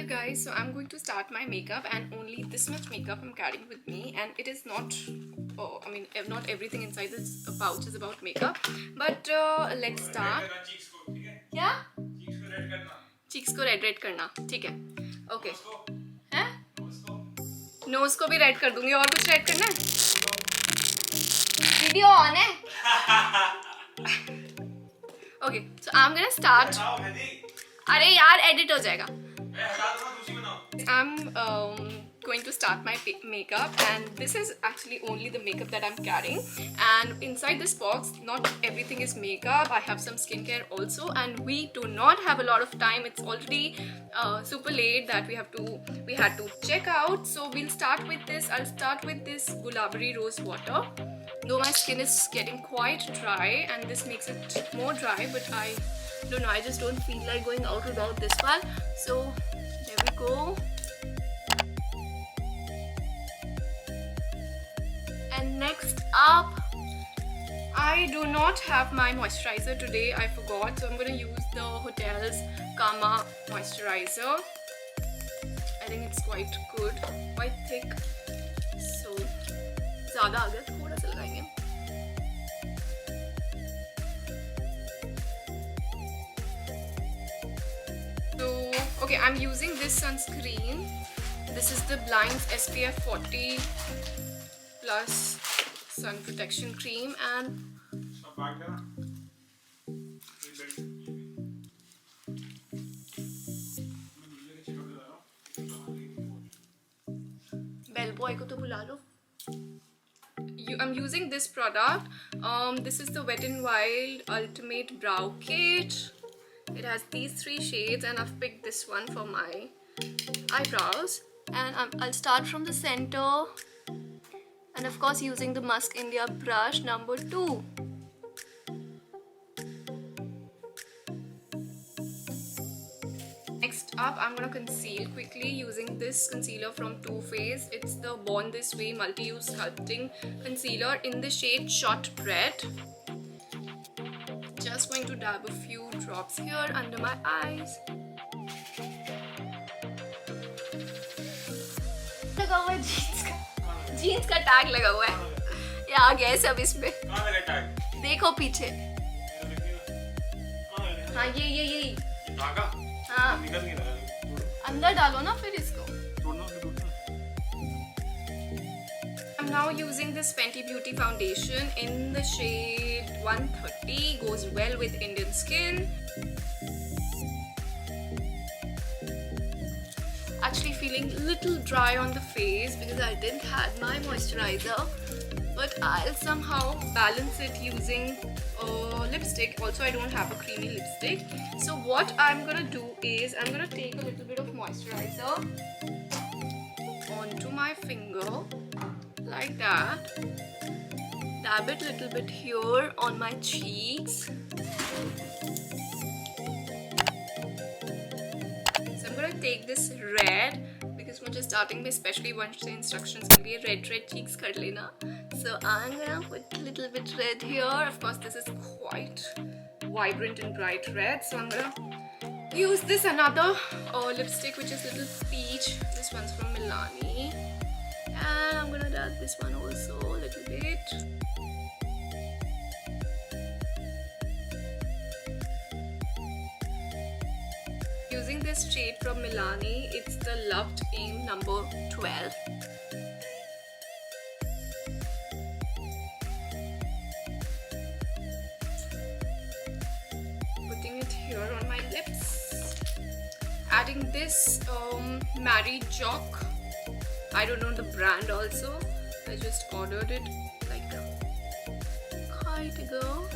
you guys, so I'm going to start my makeup and only this much makeup I'm carrying with me, and it is not not everything inside this pouch is about makeup, but let's start. क्या? Cheeks को red करना, ठीक है? Okay. हैं? Nose को भी red कर दूँगी, और कुछ red करना है? Video on है? Okay, so I'm gonna start. अरे यार edit हो जाएगा. I'm going to start my makeup, and this is actually only the makeup that I'm carrying, and inside this box not everything is makeup. I have some skincare also, and we do not have a lot of time. It's already super late that we had to check out, so we'll start with this. I'll start with this Gulabari rose water, though my skin is getting quite dry and this makes it more dry, but I don't know, I just don't feel like going out without this one. So there we go. And next up, I do not have my moisturizer today, I forgot, so I'm going to use the Hotel's Kama moisturizer. I think it's quite good, quite thick, so ज़्यादा आ गया, थोड़ा सा लगाएंगे. So okay, I'm using this sunscreen. This is the Blind's SPF 40 plus sun protection cream, and bell boy को तो बुला लो. I'm using this product. This is the Wet n Wild Ultimate Brow Kit. It has these 3 shades, and I've picked this one for my eyebrows. And I'll start from the center, and of course using the Musk India brush number 2. Next up, I'm gonna conceal quickly using this concealer from Too Faced. It's the Born This Way Multi-Use Sculpting Concealer in the shade Shot Bread. Just going to dab a few drops here under my eyes. लगा हुआ है jeans का tag लगा हुआ है. ये आ गया है सब इसमें. देखो पीछे. हाँ ये हाँ अंदर डालो ना फिर इसको. I'm now using this Fenty Beauty foundation in the shade 130. Goes well with Indian skin. Actually feeling a little dry on the face because I didn't have my moisturizer, but I'll somehow balance it using lipstick. Also, I don't have a creamy lipstick, so what I'm gonna do is I'm gonna take a little bit of moisturizer onto my finger like that, dab it a little bit here on my cheeks. So I'm gonna take this red because मुझे starting में especially once the instructions के लिए red cheeks कर लेना. So I'm gonna put a little bit red here. Of course, this is quite vibrant and bright red. So I'm gonna use this another lipstick which is little peach. This one's from Milani, and I'm gonna dab this one also a little bit. Using this shade from Milani, it's the Loved Aim number 12. Putting it here on my lips. Adding this Mary Jock. I don't know the brand also. I just ordered it like quite ago.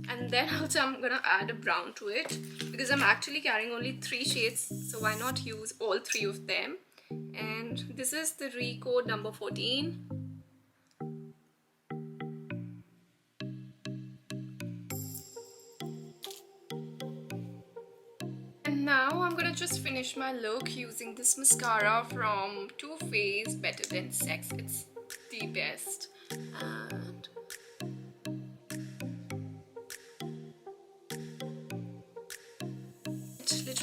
And then also I'm gonna add a brown to it because I'm actually carrying only 3 shades, so why not use all 3 of them. And this is the Recode number 14. And now I'm gonna just finish my look using this mascara from Too Faced, Better Than Sex. It's the best. And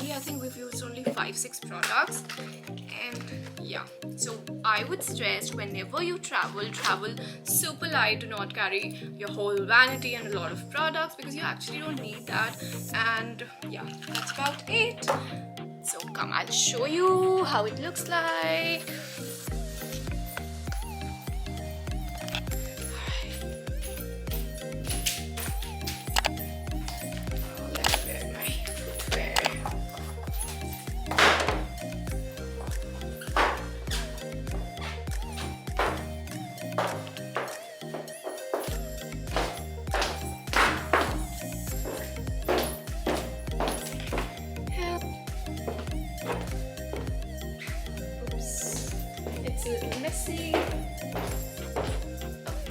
Hardly, I think we've used only 5-6 products. And yeah, so I would suggest whenever you travel super light. Do not carry your whole vanity and a lot of products, because you actually don't need that. And yeah, that's about it. So come, I'll show you how it looks like. It's a little messy.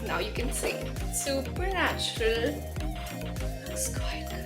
Now you can see, super natural. Looks quite good.